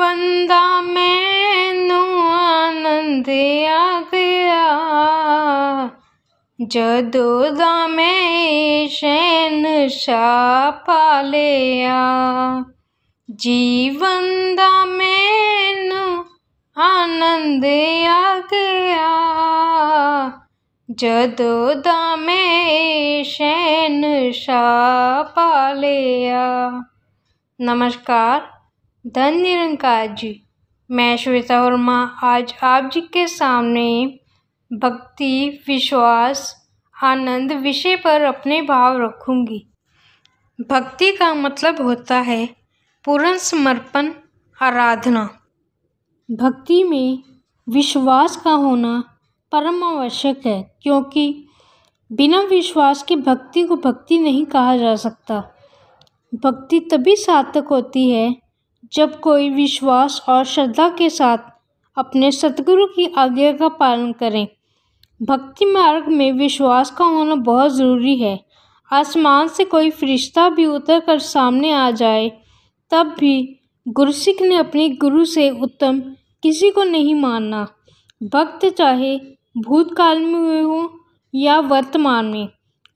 जीवन दा मैनू आनंद आ गया, जदों दा मैं शहनशाह पा लिया। जीवन दा मैनू आनंद आ गया, जदों दा मैं शहनशाह पा लिया। नमस्कार, धन निरंकार जी। मैं श्वेता वर्मा आज आप जी के सामने भक्ति, विश्वास, आनंद विषय पर अपने भाव रखूंगी। भक्ति का मतलब होता है पूर्ण समर्पण, आराधना। भक्ति में विश्वास का होना परम आवश्यक है, क्योंकि बिना विश्वास के भक्ति को भक्ति नहीं कहा जा सकता। भक्ति तभी सार्थक होती है जब कोई विश्वास और श्रद्धा के साथ अपने सतगुरु की आज्ञा का पालन करें। भक्ति मार्ग में विश्वास का होना बहुत ज़रूरी है। आसमान से कोई फरिश्ता भी उतर कर सामने आ जाए तब भी गुरसिख ने अपने गुरु से उत्तम किसी को नहीं मानना। भक्त चाहे भूतकाल में हो या वर्तमान में,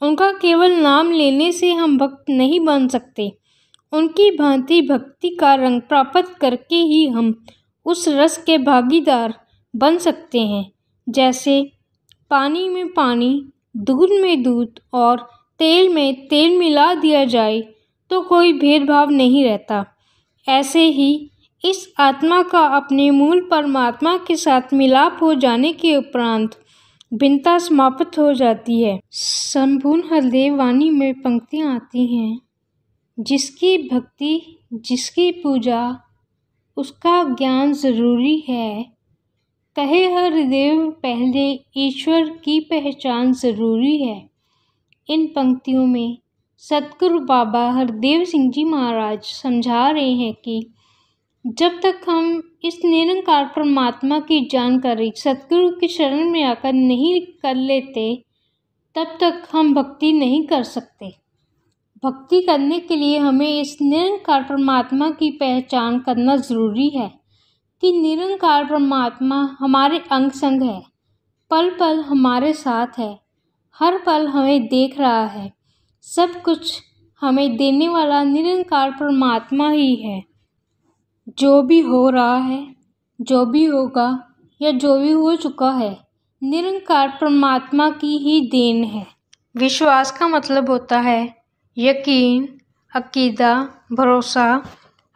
उनका केवल नाम लेने से हम भक्त नहीं बन सकते। उनकी भांति भक्ति का रंग प्राप्त करके ही हम उस रस के भागीदार बन सकते हैं। जैसे पानी में पानी, दूध में दूध और तेल में तेल मिला दिया जाए तो कोई भेदभाव नहीं रहता। ऐसे ही इस आत्मा का अपने मूल परमात्मा के साथ मिलाप हो जाने के उपरांत भिन्नता समाप्त हो जाती है। संपूर्ण हरदेव वाणी में पंक्तियाँ आती हैं, जिसकी भक्ति, जिसकी पूजा, उसका ज्ञान ज़रूरी है। कहे हरदेव पहले ईश्वर की पहचान ज़रूरी है। इन पंक्तियों में सतगुरु बाबा हरदेव सिंह जी महाराज समझा रहे हैं कि जब तक हम इस निरंकार परमात्मा की जानकारी सतगुरु की शरण में आकर नहीं कर लेते, तब तक हम भक्ति नहीं कर सकते। भक्ति करने के लिए हमें इस निरंकार परमात्मा की पहचान करना ज़रूरी है कि निरंकार परमात्मा हमारे अंग संग है, पल पल हमारे साथ है, हर पल हमें देख रहा है। सब कुछ हमें देने वाला निरंकार परमात्मा ही है। जो भी हो रहा है, जो भी होगा या जो भी हो चुका है, निरंकार परमात्मा की ही देन है। विश्वास का मतलब होता है यकीन, अकीदा, भरोसा।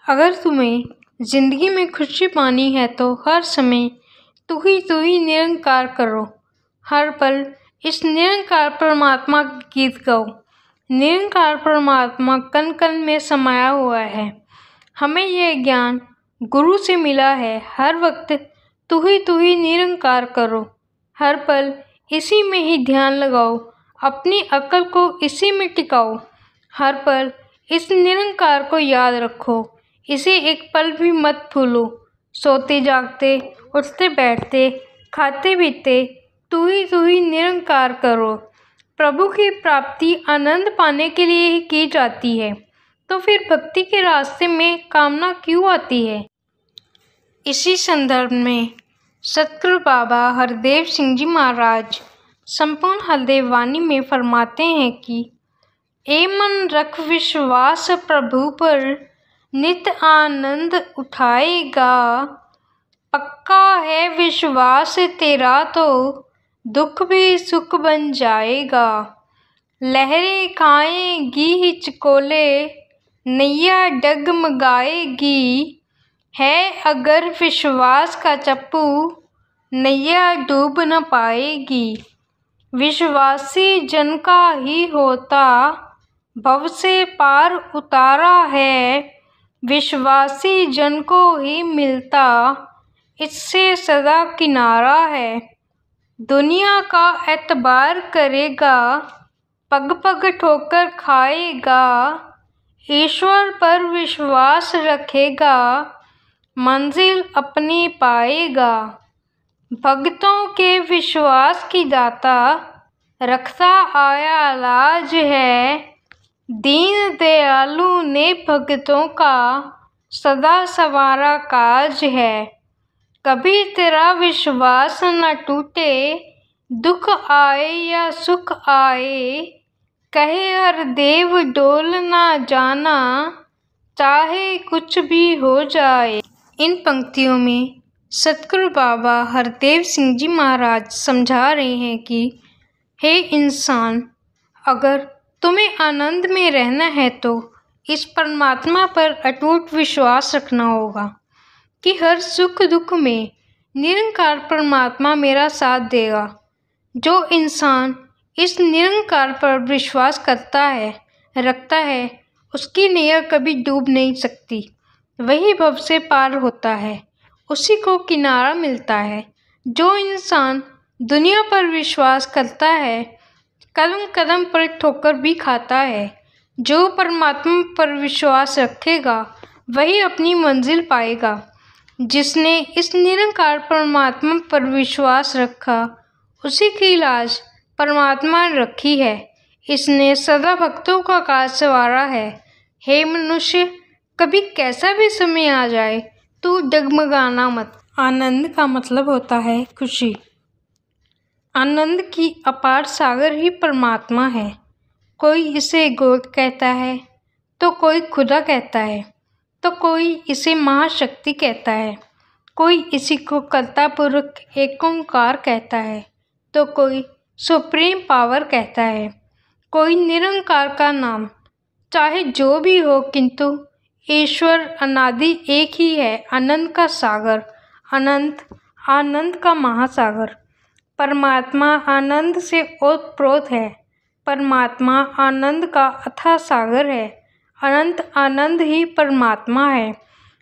अगर तुम्हें ज़िंदगी में खुशी पानी है तो हर समय तू ही निरंकार करो। हर पल इस निरंकार परमात्मा के गीत गाओ। निरंकार परमात्मा कण कण में समाया हुआ है। हमें यह ज्ञान गुरु से मिला है। हर वक्त तू ही निरंकार करो। हर पल इसी में ही ध्यान लगाओ। अपनी अकल को इसी में टिकाओ। हर पल इस निरंकार को याद रखो। इसे एक पल भी मत भूलो। सोते जागते, उठते बैठते, खाते पीते तू ही निरंकार करो। प्रभु की प्राप्ति आनंद पाने के लिए ही की जाती है, तो फिर भक्ति के रास्ते में कामना क्यों आती है। इसी संदर्भ में सतगुरु बाबा हरदेव सिंह जी महाराज संपूर्ण हरदेव वाणी में फरमाते हैं कि ए मन रख विश्वास प्रभु पर, नित आनंद उठाएगा। पक्का है विश्वास तेरा तो दुख भी सुख बन जाएगा। लहरें खाएंगी हिचकोले, नैया डगमगाएगी। है अगर विश्वास का चप्पू, नैया डूब न पाएगी। विश्वासी जन का ही होता भव से पार उतारा है। विश्वासी जन को ही मिलता इससे सदा किनारा है। दुनिया का एतबार करेगा, पग पग ठोकर खाएगा। ईश्वर पर विश्वास रखेगा, मंजिल अपनी पाएगा। भक्तों के विश्वास की दाता, रखता आया लाज है। दीन दयालु ने भक्तों का सदा सवारा काज है। कभी तेरा विश्वास न टूटे, दुख आए या सुख आए, कहे हर देव डोल ना जाना, चाहे कुछ भी हो जाए। इन पंक्तियों में सतगुरु बाबा हरदेव सिंह जी महाराज समझा रहे हैं कि हे इंसान, अगर तुम्हें आनंद में रहना है तो इस परमात्मा पर अटूट विश्वास रखना होगा कि हर सुख दुख में निरंकार परमात्मा मेरा साथ देगा। जो इंसान इस निरंकार पर विश्वास करता है, रखता है, उसकी नैया कभी डूब नहीं सकती। वही भव से पार होता है, उसी को किनारा मिलता है। जो इंसान दुनिया पर विश्वास करता है, कदम कदम पर ठोकर भी खाता है। जो परमात्मा पर विश्वास रखेगा वही अपनी मंजिल पाएगा। जिसने इस निरंकार परमात्मा पर विश्वास रखा, उसी की लाज परमात्मा ने रखी है। इसने सदा भक्तों का काज संवारा है। हे मनुष्य, कभी कैसा भी समय आ जाए तू डगमगाना मत। आनंद का मतलब होता है खुशी। आनंद की अपार सागर ही परमात्मा है। कोई इसे गोद कहता है, तो कोई खुदा कहता है, तो कोई इसे महाशक्ति कहता है, कोई इसी को कर्तापुरुष एक ओंकार कहता है, तो कोई सुप्रीम पावर कहता है, कोई निरंकार का नाम। चाहे जो भी हो, किंतु ईश्वर अनादि एक ही है। अनंत का सागर, अनंत आनंद का महासागर। परमात्मा आनंद से ओतप्रोत है। परमात्मा आनंद का अथाह सागर है। अनंत आनंद ही परमात्मा है।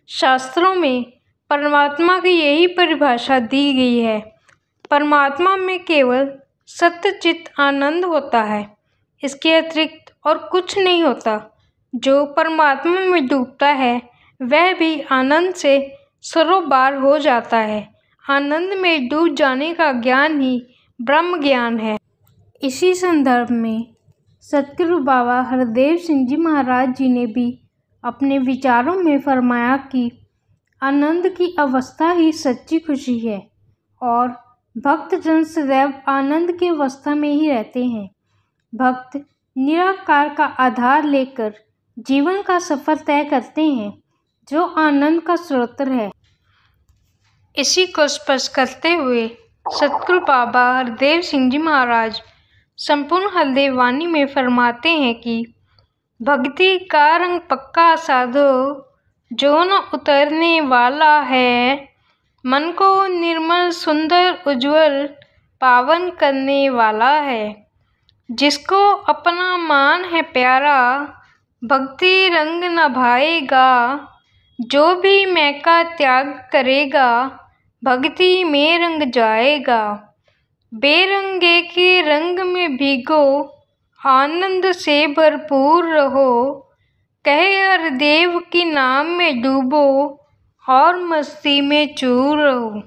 शास्त्रों में परमात्मा की यही परिभाषा दी गई है। परमात्मा में केवल सत्य चित्त आनंद होता है, इसके अतिरिक्त और कुछ नहीं होता। जो परमात्मा में डूबता है वह भी आनंद से सरोबार हो जाता है। आनंद में डूब जाने का ज्ञान ही ब्रह्म ज्ञान है। इसी संदर्भ में सतगुरु बाबा हरदेव सिंह जी महाराज जी ने भी अपने विचारों में फरमाया कि आनंद की अवस्था ही सच्ची खुशी है और भक्तजन सदैव आनंद की अवस्था में ही रहते हैं। भक्त निराकार का आधार लेकर जीवन का सफर तय करते हैं, जो आनंद का स्रोत है। इसी को स्पष्ट करते हुए सतगुरु बाबा हरदेव सिंह जी महाराज संपूर्ण हरदेव वाणी में फरमाते हैं कि भक्ति का रंग पक्का साधो, जो न उतरने वाला है, मन को निर्मल सुंदर उज्जवल पावन करने वाला है। जिसको अपना मान है प्यारा, भक्ति रंग न भाएगा, जो भी मैं का त्याग करेगा, भक्ति में रंग जाएगा। बेरंगे के रंग में भीगो, आनंद से भरपूर रहो, कहे हर देव के नाम में डूबो और मस्ती में चूर रहो।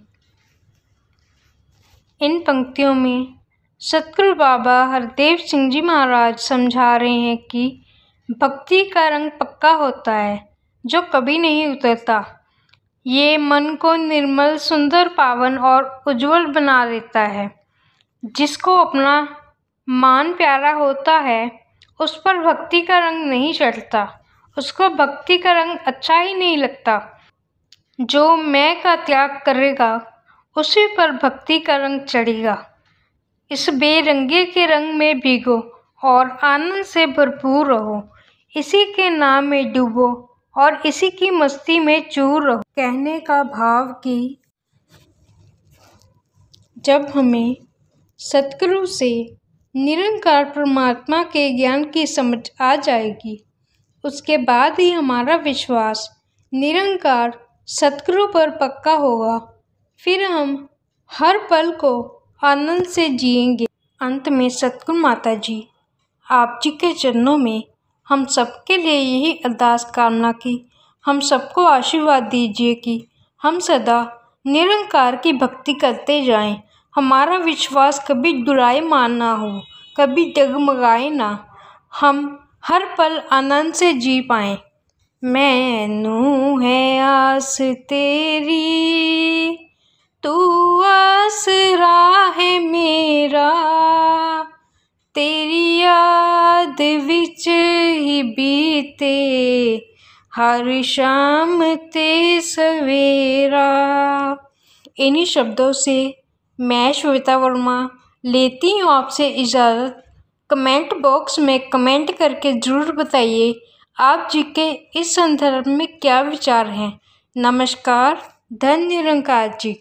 इन पंक्तियों में सतगुरु बाबा हरदेव सिंह जी महाराज समझा रहे हैं कि भक्ति का रंग पक्का होता है, जो कभी नहीं उतरता। ये मन को निर्मल सुंदर पावन और उज्जवल बना देता है। जिसको अपना मान प्यारा होता है, उस पर भक्ति का रंग नहीं चढ़ता, उसको भक्ति का रंग अच्छा ही नहीं लगता। जो मैं का त्याग करेगा, उसी पर भक्ति का रंग चढ़ेगा। इस बेरंगे के रंग में भीगो और आनंद से भरपूर रहो, इसी के नाम में डूबो और इसी की मस्ती में चूर रहो। कहने का भाव कि जब हमें सतगुरु से निरंकार परमात्मा के ज्ञान की समझ आ जाएगी, उसके बाद ही हमारा विश्वास निरंकार सतगुरु पर पक्का होगा। फिर हम हर पल को आनंद से जिएंगे। अंत में सतगुरु माता जी आप जी के चरणों में हम सबके लिए यही अरदास कामना की हम सबको आशीर्वाद दीजिए कि हम सदा निरंकार की भक्ति करते जाएं। हमारा विश्वास कभी डुरायमान ना हो, कभी डगमगाए ना, हम हर पल आनंद से जी पाएं। मैनू है आस तेरी, तू आसरा है मेरा, तेरी याद विच ही बीते हर शाम ते सवेरा। इन्हीं शब्दों से मैं श्वेता वर्मा लेती हूँ आपसे इजाज़त। कमेंट बॉक्स में कमेंट करके ज़रूर बताइए आप जी के इस संदर्भ में क्या विचार हैं। नमस्कार, धन्य निरंकार जी।